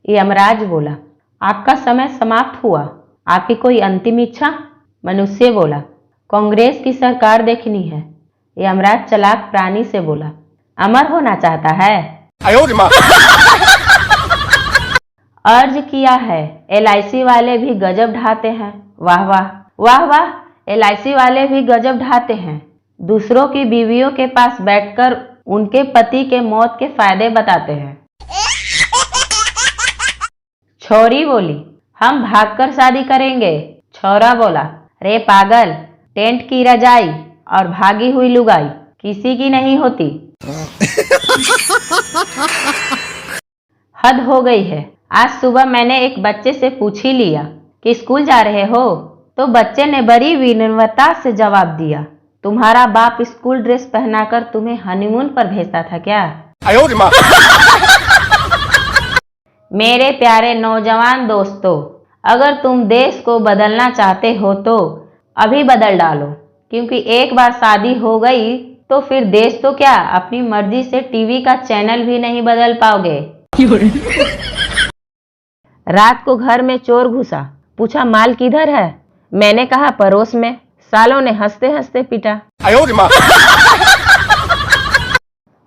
यमराज बोला, आपका समय समाप्त हुआ। आपकी कोई अंतिम इच्छा? मनुष्य बोला, कांग्रेस की सरकार देखनी है। यमराज चालाक प्राणी से बोला, अमर होना चाहता है? अर्ज किया है। LIC वाले भी गजब ढाते हैं। वाह वाह वाह वाह, LIC वाले भी गजब ढाते हैं। दूसरों की बीवियों के पास बैठकर उनके पति के मौत के फायदे बताते हैं। छोरी बोली, हम भागकर शादी करेंगे। छोरा बोला, रे पागल, टेंट की रजाई और भागी हुई लुगाई किसी की नहीं होती। हद हो गई है। आज सुबह मैंने एक बच्चे से पूछ ही लिया कि स्कूल जा रहे हो, तो बच्चे ने बड़ी विनम्रता से जवाब दिया, तुम्हारा बाप स्कूल ड्रेस पहनाकर तुम्हें हनीमून पर भेजता था क्या? मेरे प्यारे नौजवान दोस्तों, अगर तुम देश को बदलना चाहते हो तो अभी बदल डालो, क्योंकि एक बार शादी हो गई तो फिर देश तो क्या, अपनी मर्जी से टीवी का चैनल भी नहीं बदल पाओगे। रात को घर में चोर घुसा, पूछा माल किधर है? मैंने कहा पड़ोस में। सालों ने हंसते हंसते पीटा।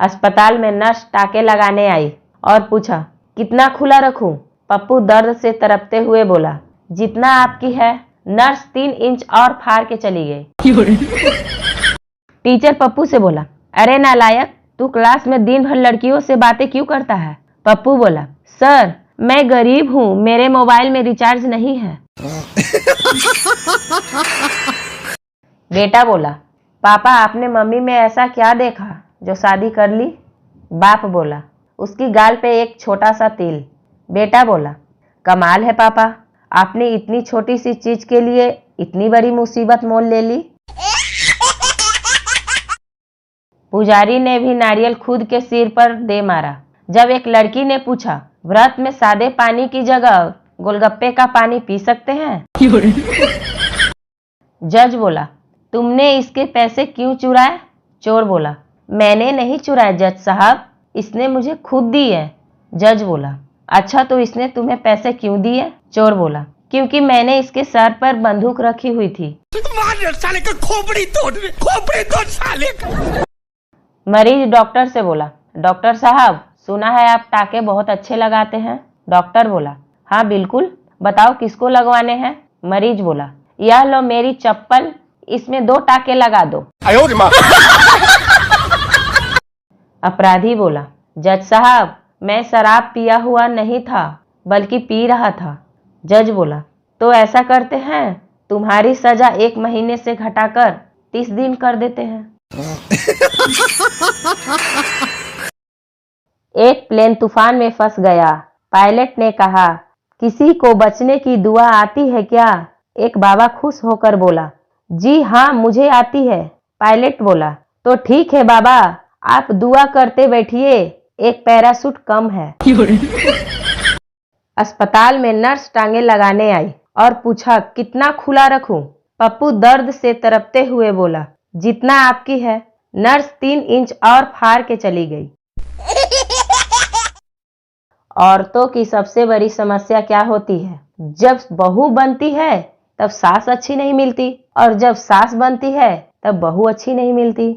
अस्पताल में नर्स टाके लगाने आई और पूछा, कितना खुला रखूं? पप्पू दर्द से तड़पते हुए बोला, जितना आपकी है। नर्स 3 इंच और फाड़ के चली गई। टीचर पप्पू से बोला, अरे नालायक, तू क्लास में दिन भर लड़कियों से बातें क्यों करता है? पप्पू बोला, सर मैं गरीब हूँ, मेरे मोबाइल में रिचार्ज नहीं है। बेटा बोला, पापा आपने मम्मी में ऐसा क्या देखा जो शादी कर ली? बाप बोला, उसकी गाल पे एक छोटा सा तिल। बेटा बोला, कमाल है पापा, आपने इतनी छोटी सी चीज के लिए इतनी बड़ी मुसीबत मोल ले ली। पुजारी ने भी नारियल खुद के सिर पर दे मारा। जब एक लड़की ने पूछा, व्रत में सादे पानी की जगह गोलगप्पे का पानी पी सकते हैं? जज बोला, तुमने इसके पैसे क्यों चुराए? चोर बोला, मैंने नहीं चुराए जज साहब, इसने मुझे खुद दिए। जज बोला, अच्छा तो इसने तुम्हें पैसे क्यों दिए? चोर बोला, क्योंकि मैंने इसके सर पर बंदूक रखी हुई थी। साले का खोपड़ी तोड़ साले का। मरीज डॉक्टर से बोला, डॉक्टर साहब सुना है आप टाके बहुत अच्छे लगाते हैं। डॉक्टर बोला, हाँ बिल्कुल, बताओ किसको लगवाने हैं? मरीज बोला, यह लो मेरी चप्पल, इसमें 2 टाके लगा दो। अपराधी बोला, जज साहब मैं शराब पिया हुआ नहीं था, बल्कि पी रहा था। जज बोला, तो ऐसा करते हैं, तुम्हारी सजा 1 महीने से घटाकर 30 दिन कर देते हैं। एक प्लेन तूफान में फंस गया। पायलट ने कहा, किसी को बचने की दुआ आती है क्या? एक बाबा खुश होकर बोला, जी हाँ मुझे आती है। पायलट बोला, तो ठीक है बाबा, आप दुआ करते बैठिए, एक पैराशूट कम है। अस्पताल में नर्स टांगे लगाने आई और पूछा, कितना खुला रखूं? पप्पू दर्द से तड़पते हुए बोला, जितना आपकी है। नर्स 3 इंच और फाड़ के चली गई। औरतों की सबसे बड़ी समस्या क्या होती है? जब बहू बनती है तब सास अच्छी नहीं मिलती, और जब सास बनती है तब बहू अच्छी नहीं मिलती।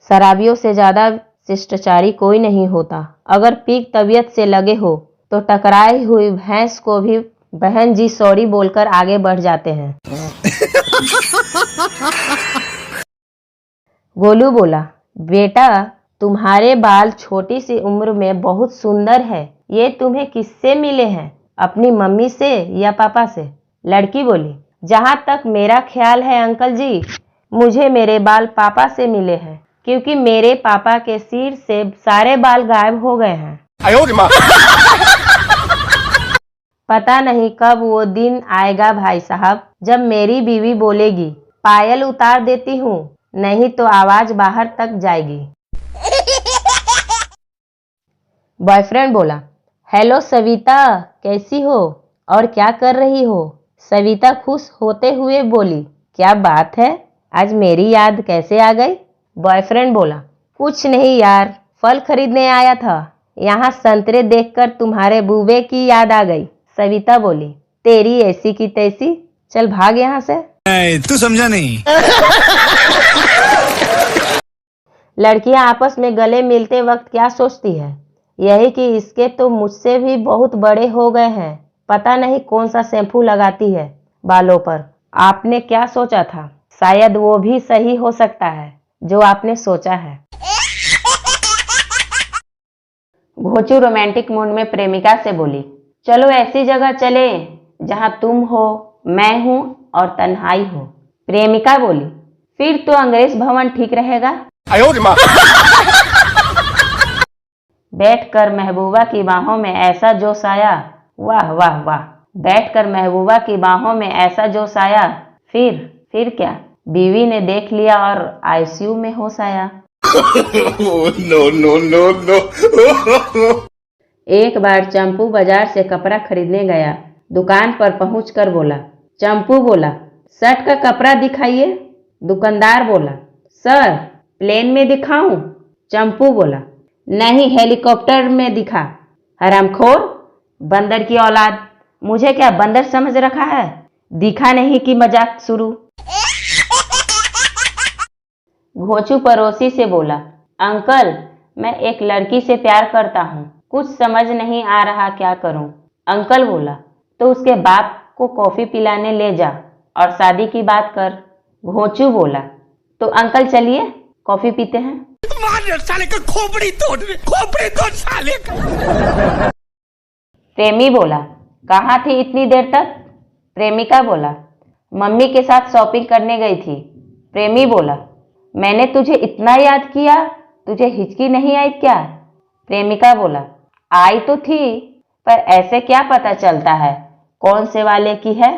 शराबियों से ज्यादा शिष्टाचारी कोई नहीं होता। अगर पीक तबीयत से लगे हो तो टकराई हुई भैंस को भी बहन जी सॉरी बोलकर आगे बढ़ जाते हैं। गोलू बोला, बेटा तुम्हारे बाल छोटी सी उम्र में बहुत सुंदर है, ये तुम्हें किससे मिले हैं, अपनी मम्मी से या पापा से? लड़की बोली, जहाँ तक मेरा ख्याल है अंकल जी, मुझे मेरे बाल पापा से मिले हैं, क्योंकि मेरे पापा के सिर से सारे बाल गायब हो गए हैं। पता नहीं कब वो दिन आएगा भाई साहब, जब मेरी बीवी बोलेगी, पायल उतार देती हूँ, नहीं तो आवाज बाहर तक जाएगी। बॉयफ्रेंड बोला, हेलो सविता, कैसी हो और क्या कर रही हो? सविता खुश होते हुए बोली, क्या बात है, आज मेरी याद कैसे आ गई? बॉयफ्रेंड बोला, कुछ नहीं यार, फल खरीदने आया था, यहाँ संतरे देखकर तुम्हारे बूबे की याद आ गई। सविता बोली, तेरी ऐसी की तैसी, चल भाग यहाँ से। तू समझा नहीं। लड़कियां आपस में गले मिलते वक्त क्या सोचती है? यही कि इसके तो मुझसे भी बहुत बड़े हो गए हैं, पता नहीं कौन सा शैम्पू लगाती है बालों पर। आपने क्या सोचा था? शायद वो भी सही हो सकता है जो आपने सोचा है। घोचू रोमांटिक मूड में प्रेमिका से बोली, चलो ऐसी जगह चले जहां तुम हो, मैं हूं और तन्हाई हो। प्रेमिका बोली, फिर तो अंग्रेज भवन ठीक रहेगा। बैठकर महबूबा की बाहों में ऐसा जोश आया, वाह वाह वाह। बैठकर महबूबा की बाहों में ऐसा जोश आया, फिर क्या? बीवी ने देख लिया और आईसीयू में होश आया। नो। एक बार चंपू बाजार से कपड़ा खरीदने गया। दुकान पर पहुंचकर बोला, चंपू बोला, शर्ट का कपड़ा दिखाइए। दुकानदार बोला, सर प्लेन में दिखाऊं? चंपू बोला, नहीं हेलीकॉप्टर में दिखा। हरामखोर, बंदर की औलाद, मुझे क्या बंदर समझ रखा है? दिखा नहीं कि मजाक शुरू। घोचू पड़ोसी से बोला, अंकल मैं एक लड़की से प्यार करता हूँ, कुछ समझ नहीं आ रहा क्या करूँ। अंकल बोला, तो उसके बाप को कॉफी पिलाने ले जा और शादी की बात कर। घोचू बोला, तो अंकल चलिए कॉफी पीते हैं। साले का खोपड़ी तोड़ साले का। प्रेमी बोला, कहाँ थी इतनी देर तक? प्रेमिका बोला, मम्मी के साथ शॉपिंग करने गई थी। प्रेमी बोला, मैंने तुझे इतना याद किया, तुझे हिचकी नहीं आई क्या? प्रेमिका बोला, आई तो थी, पर ऐसे क्या पता चलता है कौन से वाले की है?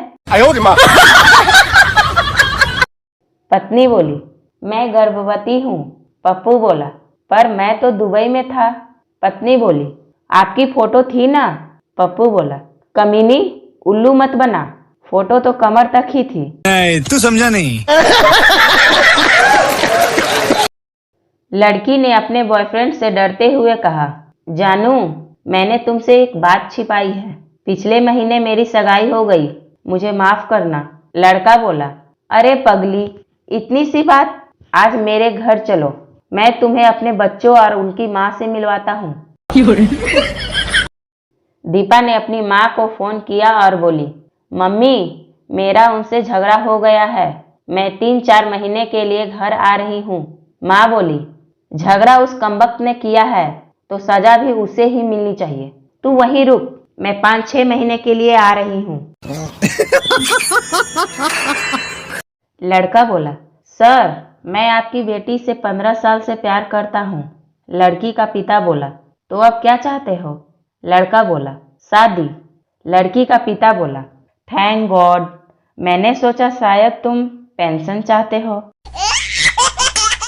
पत्नी बोली, मैं गर्भवती हूँ। पप्पू बोला, पर मैं तो दुबई में था। पत्नी बोली, आपकी फोटो थी ना? पप्पू बोला, कमीनी उल्लू मत बना, फोटो तो कमर तक ही थी। तू समझा नहीं। लड़की ने अपने बॉयफ्रेंड से डरते हुए कहा, जानू मैंने तुमसे एक बात छिपाई है। पिछले महीने मेरी सगाई हो गई, मुझे माफ करना। लड़का बोला, अरे पगली, इतनी सी बात, आज मेरे घर चलो, मैं तुम्हें अपने बच्चों और उनकी माँ से मिलवाता हूँ। दीपा ने अपनी माँ को फोन किया और बोली, मम्मी मेरा उनसे झगड़ा हो गया है, मैं 3-4 महीने के लिए घर आ रही हूँ। माँ बोली, झगड़ा उस कमबख्त ने किया है तो सजा भी उसे ही मिलनी चाहिए, तू वहीं रुक, मैं 5-6 महीने के लिए आ रही हूँ। लड़का बोला, सर मैं आपकी बेटी से 15 साल से प्यार करता हूँ। लड़की का पिता बोला, तो अब क्या चाहते हो? लड़का बोला, शादी। लड़की का पिता बोला, थैंक गॉड, मैंने सोचा शायद तुम पेंशन चाहते हो।